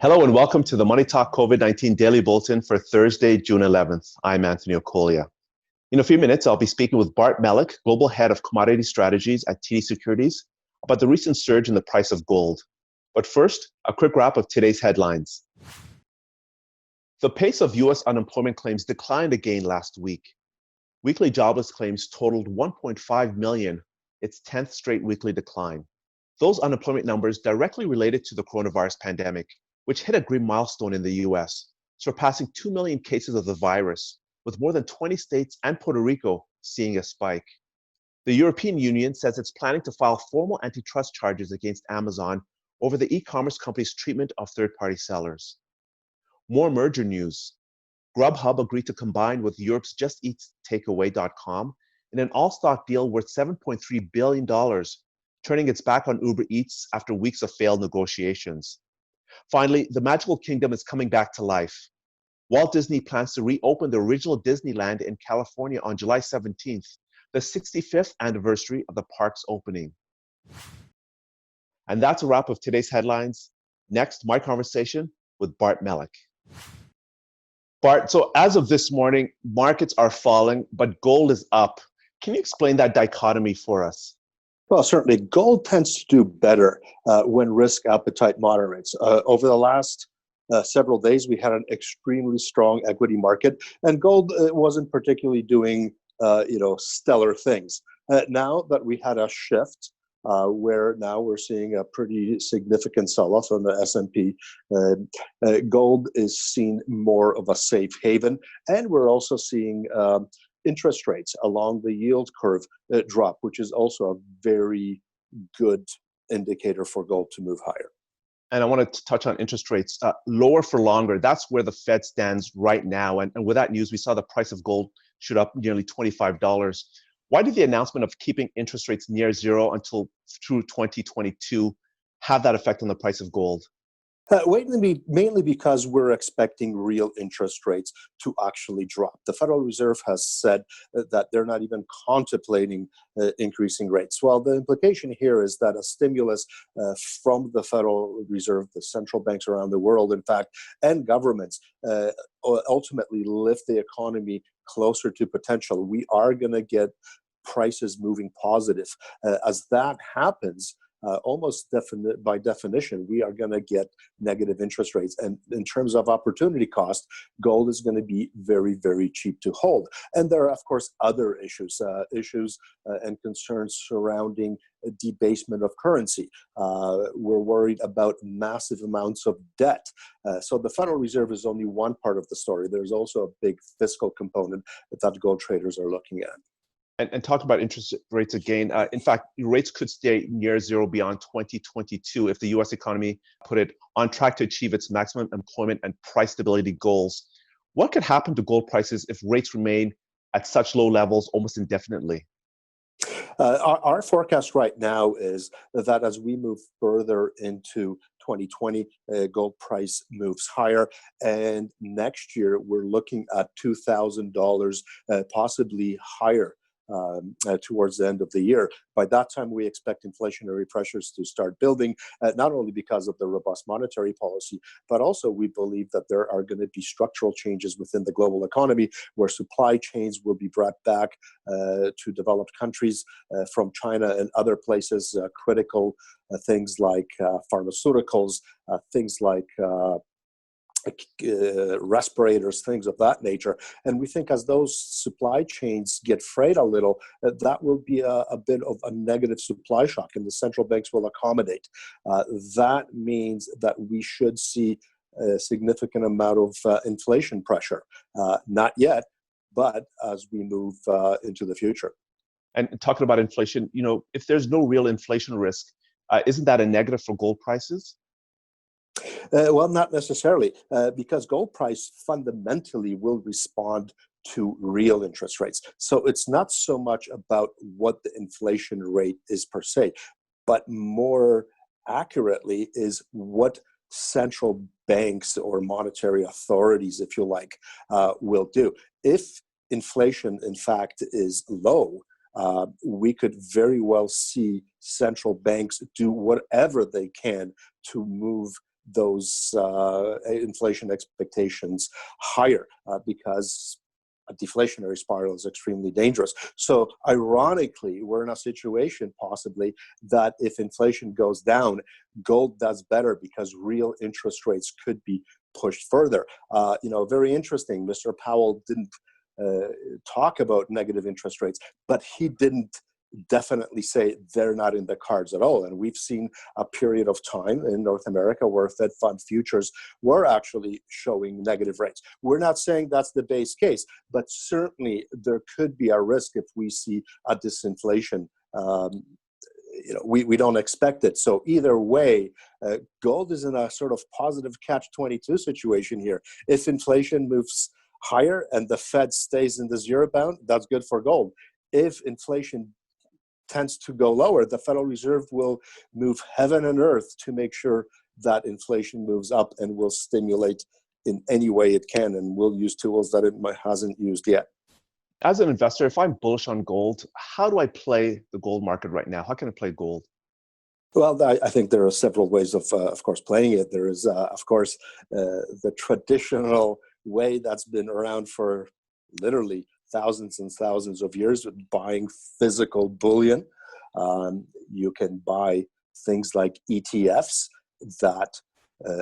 Hello and welcome to the Money Talk COVID-19 Daily Bulletin for Thursday, June 11th. I'm Anthony Okolia. In a few minutes, I'll be speaking with Bart Mellick, Global Head of Commodity Strategies at TD Securities, about the recent surge in the price of gold. But first, a quick wrap of today's headlines. The pace of U.S. unemployment claims declined again last week. Weekly jobless claims totaled 1.5 million, its 10th straight weekly decline. Those unemployment numbers directly related to the coronavirus pandemic, which hit a grim milestone in the US, surpassing 2 million cases of the virus, with more than 20 states and Puerto Rico seeing a spike. The European Union says it's planning to file formal antitrust charges against Amazon over the e-commerce company's treatment of third-party sellers. More merger news. Grubhub agreed to combine with Europe's Just Eat Takeaway.com in an all-stock deal worth $7.3 billion, turning its back on Uber Eats after weeks of failed negotiations. Finally, the Magical Kingdom is coming back to life. Walt Disney plans to reopen the original Disneyland in California on July 17th, the 65th anniversary of the park's opening. And that's a wrap of today's headlines. Next, my conversation with Bart Mellick. Bart, so as of this morning, markets are falling, but gold is up. Can you explain that dichotomy for us? Well, certainly, gold tends to do better when risk appetite moderates. Over the last several days, we had an extremely strong equity market, and gold wasn't particularly doing, stellar things. Now that we had a shift, where now we're seeing a pretty significant sell-off on the S&P, gold is seen more of a safe haven, and we're also seeing interest rates along the yield curve drop, which is also a very good indicator for gold to move higher. And I want to touch on interest rates. Lower for longer, that's where the Fed stands right now. And with that news, we saw the price of gold shoot up nearly $25. Why did the announcement of keeping interest rates near zero until through 2022 have that effect on the price of gold? Mainly because we're expecting real interest rates to actually drop. The Federal Reserve has said that they're not even contemplating increasing rates. Well, the implication here is that a stimulus from the Federal Reserve, the central banks around the world, in fact, and governments ultimately lift the economy closer to potential. We are going to get prices moving positive. As that happens, by definition, we are going to get negative interest rates. And in terms of opportunity cost, gold is going to be very, very cheap to hold. And there are, of course, other issues and concerns surrounding debasement of currency. We're worried about massive amounts of debt. So the Federal Reserve is only one part of the story. There's also a big fiscal component that gold traders are looking at. And talk about interest rates again. In fact, rates could stay near zero beyond 2022 if the U.S. economy put it on track to achieve its maximum employment and price stability goals. What could happen to gold prices if rates remain at such low levels almost indefinitely? Our forecast right now is that as we move further into 2020, gold price moves higher. And next year, we're looking at $2,000, possibly higher. Towards the end of the year. By that time, we expect inflationary pressures to start building, not only because of the robust monetary policy, but also we believe that there are going to be structural changes within the global economy where supply chains will be brought back to developed countries from China and other places, critical things like pharmaceuticals, things like respirators, things of that nature. And we think as those supply chains get frayed a little, that will be a bit of a negative supply shock, and the central banks will accommodate. That means that we should see a significant amount of inflation pressure. Not yet, but as we move into the future. And talking about inflation, if there's no real inflation risk, isn't that a negative for gold prices? Well, not necessarily, because gold price fundamentally will respond to real interest rates. So it's not so much about what the inflation rate is per se, but more accurately is what central banks or monetary authorities, if you like, will do. If inflation, in fact, is low, we could very well see central banks do whatever they can to move those inflation expectations higher because a deflationary spiral is extremely dangerous. So ironically, we're in a situation possibly that if inflation goes down, gold does better because real interest rates could be pushed further. Very interesting. Mr. Powell didn't talk about negative interest rates, but he didn't definitely say they're not in the cards at all. And we've seen a period of time in North America where Fed fund futures were actually showing negative rates. We're not saying that's the base case, but certainly there could be a risk if we see a disinflation. We don't expect it. So either way, gold is in a sort of positive catch-22 situation here. If inflation moves higher and the Fed stays in the zero bound, that's good for gold. If inflation tends to go lower, the Federal Reserve will move heaven and earth to make sure that inflation moves up and will stimulate in any way it can, and will use tools that it hasn't used yet. As an investor, if I'm bullish on gold, how do I play the gold market right now? How can I play gold? Well, I think there are several ways of course, playing it. There is, of course, the traditional way that's been around for literally thousands and thousands of years, with buying physical bullion. You can buy things like ETFs that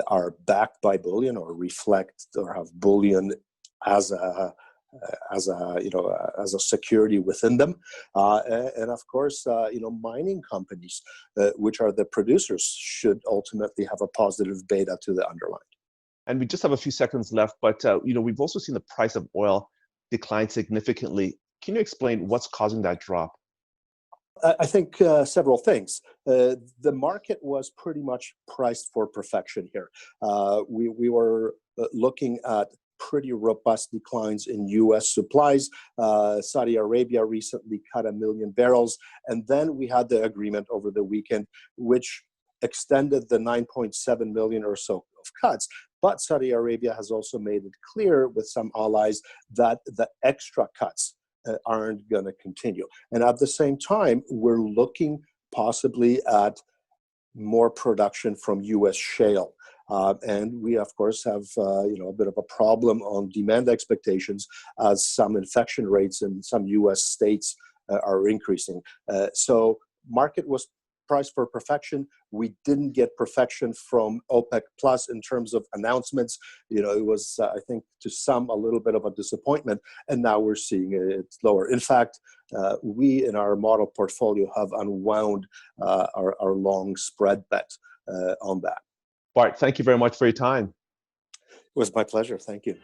are backed by bullion or reflect or have bullion as a security within them, and of course, mining companies, which are the producers, should ultimately have a positive beta to the underlying. And we just have a few seconds left, but we've also seen the price of oil decline significantly. Can you explain what's causing that drop? I think several things. The market was pretty much priced for perfection here. We were looking at pretty robust declines in U.S. supplies. Saudi Arabia recently cut 1 million barrels. And then we had the agreement over the weekend, which extended the 9.7 million or so of cuts. But Saudi Arabia has also made it clear with some allies that the extra cuts aren't going to continue. And at the same time, we're looking possibly at more production from U.S. shale. And we, of course, have a bit of a problem on demand expectations as some infection rates in some U.S. states are increasing. So market was priced for perfection. We didn't get perfection from OPEC Plus in terms of announcements. It was, I think, to some, a little bit of a disappointment. And now we're seeing it lower. In fact, we in our model portfolio have unwound our long spread bet on that. Bart, thank you very much for your time. It was my pleasure. Thank you.